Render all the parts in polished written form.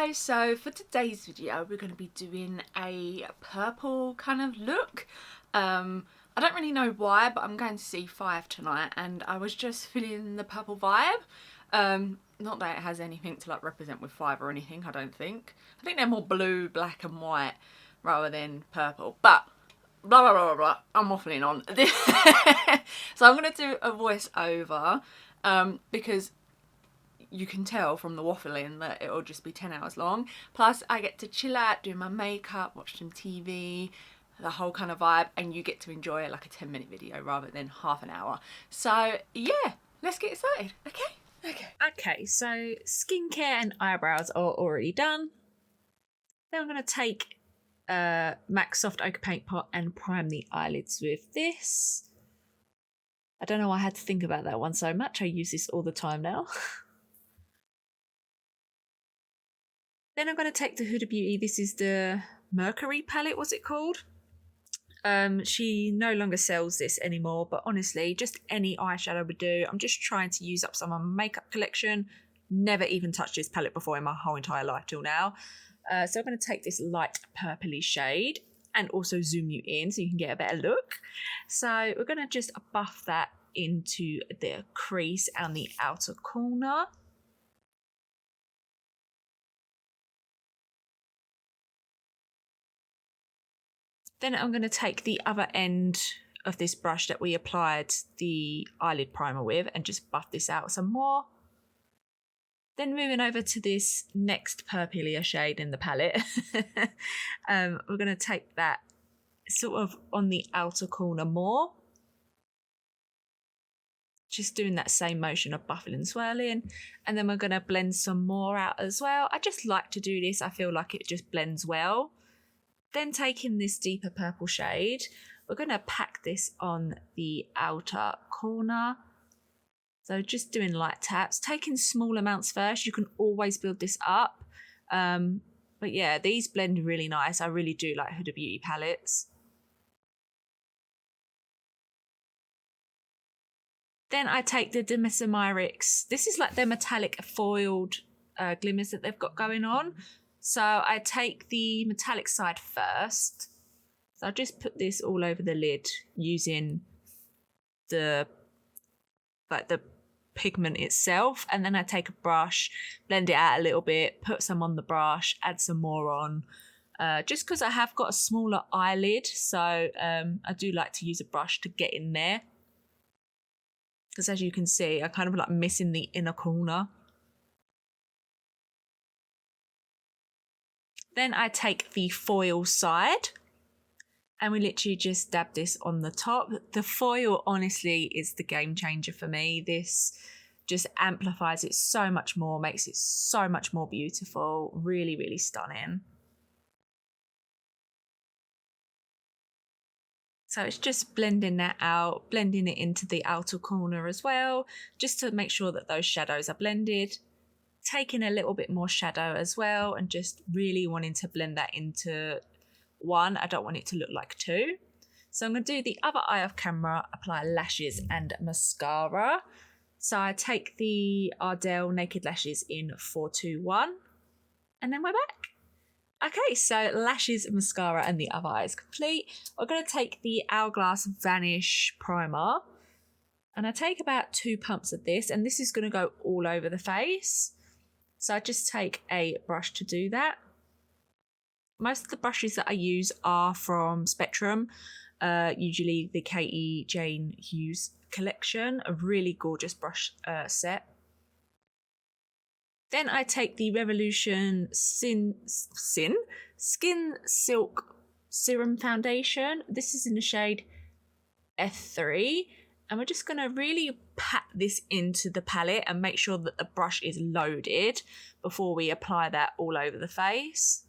Hi, so for today's video we're going to be doing a purple kind of look. I don't really know why, but I'm going to see 5 tonight and I was just feeling the purple vibe. Not that it has anything to like represent with 5 or anything, I don't think. I think they're more blue, black and white rather than purple, but blah blah blah blah, blah. I'm waffling on. So I'm going to do a voice over because you can tell from the waffling that it'll just be 10 hours long. Plus I get to chill out, do my makeup, watch some TV, the whole kind of vibe, and you get to enjoy it like a 10-minute video rather than half an hour. So yeah, let's get started. Okay, so skincare and eyebrows are already done. Then I'm going to take MAC Soft Ochre Paint Pot and prime the eyelids with this. I don't know why I had to think about that one so much. I use this all the time now. Then I'm going to take the Huda Beauty. This is the Mercury palette, what's it called? She no longer sells this anymore, but honestly, just any eyeshadow would do. I'm just trying to use up some of my makeup collection. Never even touched this palette before in my whole entire life till now. So I'm going to take this light purpley shade and also zoom you in so you can get a better look. So we're going to just buff that into the crease and the outer corner. Then I'm going to take the other end of this brush that we applied the eyelid primer with and just buff this out some more. Then moving over to this next purplier shade in the palette, we're going to take that sort of on the outer corner more. Just doing that same motion of buffing and swirling. And then we're going to blend some more out as well. I just like to do this. I feel like it just blends well. Then taking this deeper purple shade, we're going to pack this on the outer corner. So just doing light taps, taking small amounts first. You can always build this up. But yeah, these blend really nice. I really do like Huda Beauty palettes. Then I take the Emylix. This is like their metallic foiled glimmers that they've got going on. So I take the metallic side first. So I'll just put this all over the lid using the pigment itself, and then I take a brush, blend it out a little bit, put some on the brush, add some more on. Just because I have got a smaller eyelid, so I do like to use a brush to get in there. Because as you can see, I kind of like missing the inner corner. Then I take the foil side and we literally just dab this on the top. The foil honestly is the game changer for me. This just amplifies it so much more, makes it so much more beautiful. Really, really stunning. So it's just blending that out, blending it into the outer corner as well, just to make sure that those shadows are blended. Taking a little bit more shadow as well and just really wanting to blend that into one. I don't want it to look like 2. So I'm going to do the other eye off camera, apply lashes and mascara. So I take the Ardell Naked Lashes in 421 and then we're back. Okay, so lashes, mascara and the other eye is complete. We're going to take the Hourglass Vanish primer and I take about 2 pumps of this, and this is going to go all over the face. So I just take a brush to do that. Most of the brushes that I use are from Spectrum, usually the Katie Jane Hughes collection, a really gorgeous brush set. Then I take the Revolution Skin Silk Serum Foundation. This is in the shade F3. And we're just going to really pat this into the palette and make sure that the brush is loaded before we apply that all over the face.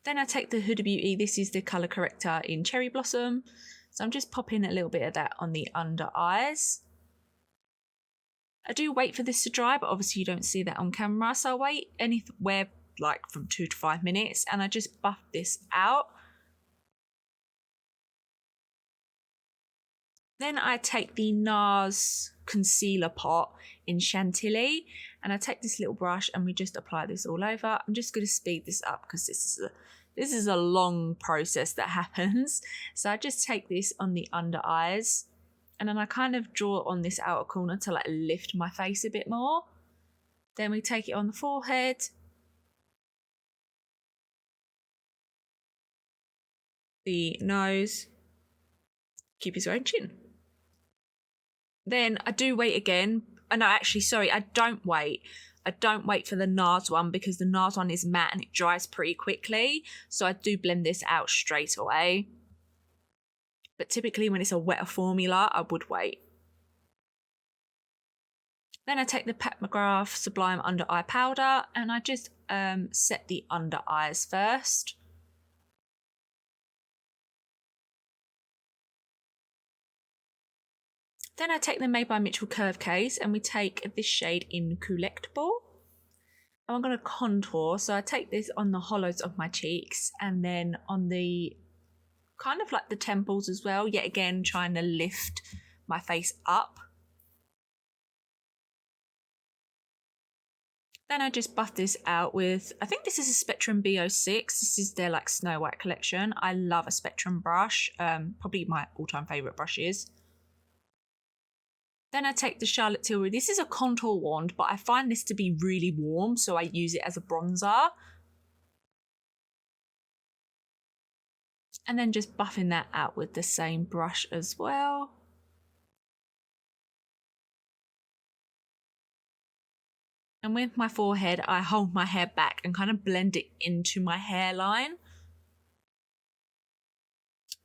Then I take the Huda Beauty. This is the colour corrector in Cherry Blossom. So I'm just popping a little bit of that on the under eyes. I do wait for this to dry, but obviously you don't see that on camera. So I wait anywhere like from 2 to 5 minutes and I just buff this out. Then I take the Nars concealer pot in Chantilly, and I take this little brush and we just apply this all over. I'm just going to speed this up because this is a long process that happens. So I just take this on the under eyes, and then I kind of draw it on this outer corner to like lift my face a bit more. Then we take it on the forehead, the nose, Cupid's own chin. Then I do wait again. No, actually, sorry, I don't wait. I don't wait for the NARS one because the NARS one is matte and it dries pretty quickly. So I do blend this out straight away. But typically when it's a wetter formula, I would wait. Then I take the McGrath Sublime Under Eye Powder and I just set the under eyes first. Then I take the Made by Mitchell Curve Case and we take this shade in Collectible. And I'm going to contour, so I take this on the hollows of my cheeks and then on the kind of like the temples as well, yet again trying to lift my face up. Then I just buff this out with, I think this is a Spectrum B06. This is their like Snow White collection. I love a Spectrum brush, probably my all-time favourite brushes. Then I take the Charlotte Tilbury. This is a contour wand, but I find this to be really warm, so I use it as a bronzer. And then just buffing that out with the same brush as well. And with my forehead, I hold my hair back and kind of blend it into my hairline.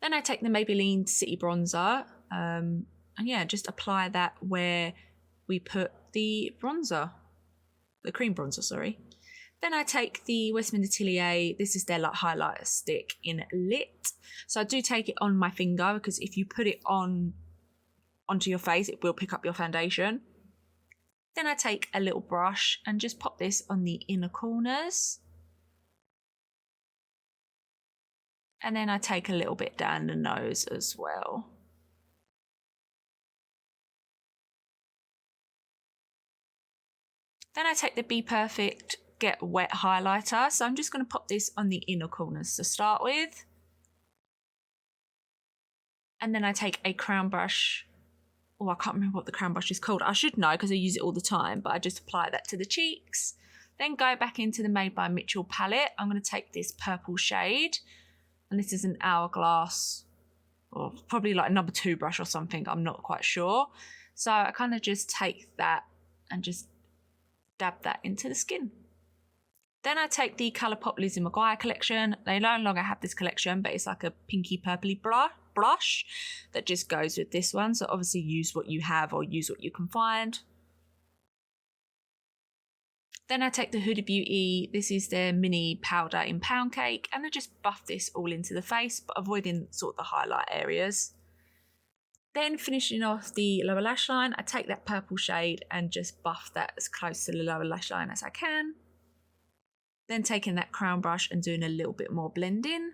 Then I take the Maybelline City Bronzer. And yeah, just apply that where we put the bronzer, the cream bronzer, sorry. Then I take the Westman Atelier, this is their like highlighter stick in Lit. So I do take it on my finger because if you put it onto your face, it will pick up your foundation. Then I take a little brush and just pop this on the inner corners. And then I take a little bit down the nose as well. Then I take the Be Perfect Get Wet highlighter. So I'm just going to pop this on the inner corners to start with. And then I take a crown brush. Oh, I can't remember what the crown brush is called. I should know because I use it all the time, but I just apply that to the cheeks. Then go back into the Made by Mitchell palette. I'm going to take this purple shade. And this is an Hourglass, or probably like number 2 brush or something. I'm not quite sure. So I kind of just take that and just dab that into the skin. Then I take the Colourpop Lizzie McGuire collection. They no longer have this collection, but it's like a pinky purpley blush that just goes with this one. So obviously use what you have or use what you can find. Then I take the Huda Beauty. This is their mini powder in Pound Cake, and I just buff this all into the face, but avoiding sort of the highlight areas. Then finishing off the lower lash line, I take that purple shade and just buff that as close to the lower lash line as I can. Then taking that crown brush and doing a little bit more blending.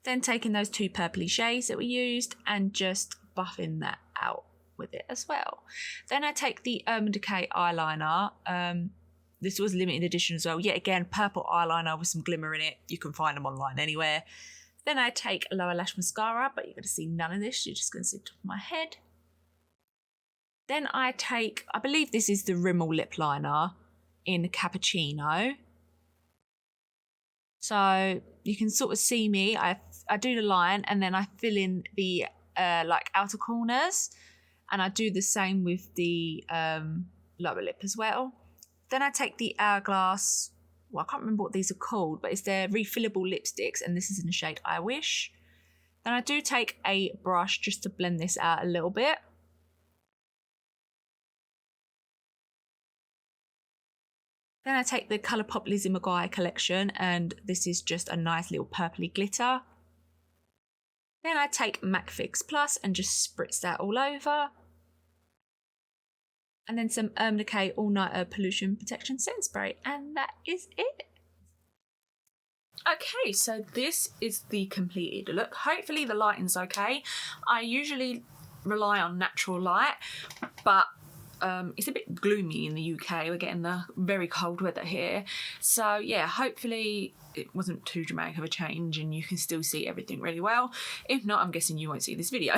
Then taking those 2 purpley shades that we used and just buffing that out with it as well. Then I take the Decay eyeliner. This was limited edition as well. Yet again, purple eyeliner with some glimmer in it. You can find them online anywhere. Then I take a lower lash mascara, but you're going to see none of this. You're just going to see the top of my head. Then I take, I believe this is the Rimmel lip liner in Cappuccino. So you can sort of see me. I do the line and then I fill in the like outer corners. And I do the same with the lower lip as well. Then I take the Hourglass, well, I can't remember what these are called, but it's their refillable lipsticks, and this is in the shade I Wish. Then I do take a brush just to blend this out a little bit. Then I take the Colourpop Lizzie McGuire collection, and this is just a nice little purpley glitter. Then I take MAC Fix Plus and just spritz that all over. And then some Decay All Nighter Pollution Protection Setting Spray, and that is it. Okay, so this is the completed look. Hopefully the lighting's okay. I usually rely on natural light, but it's a bit gloomy in the UK. We're getting the very cold weather here. So yeah, hopefully it wasn't too dramatic of a change and you can still see everything really well. If not, I'm guessing you won't see this video.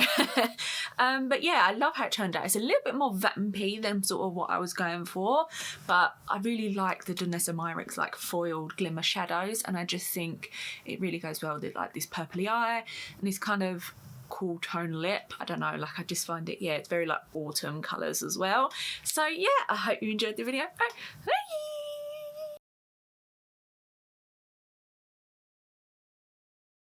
But yeah, I love how it turned out. It's a little bit more vampy than sort of what I was going for, but I really like the Danessa Myricks like foiled glimmer shadows, and I just think it really goes well with like this purpley eye and this kind of cool tone lip. I don't know, like I just find it, yeah, it's very like autumn colours as well. So yeah, I hope you enjoyed the video. Bye.